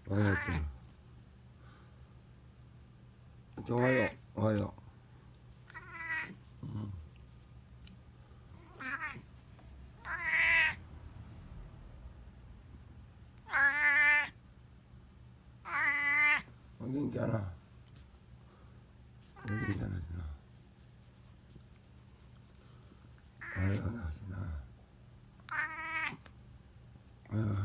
와요 좀 와요 와요. 어디 있잖아. 여기 있잖아 지나. 아유 나 지나. 아유.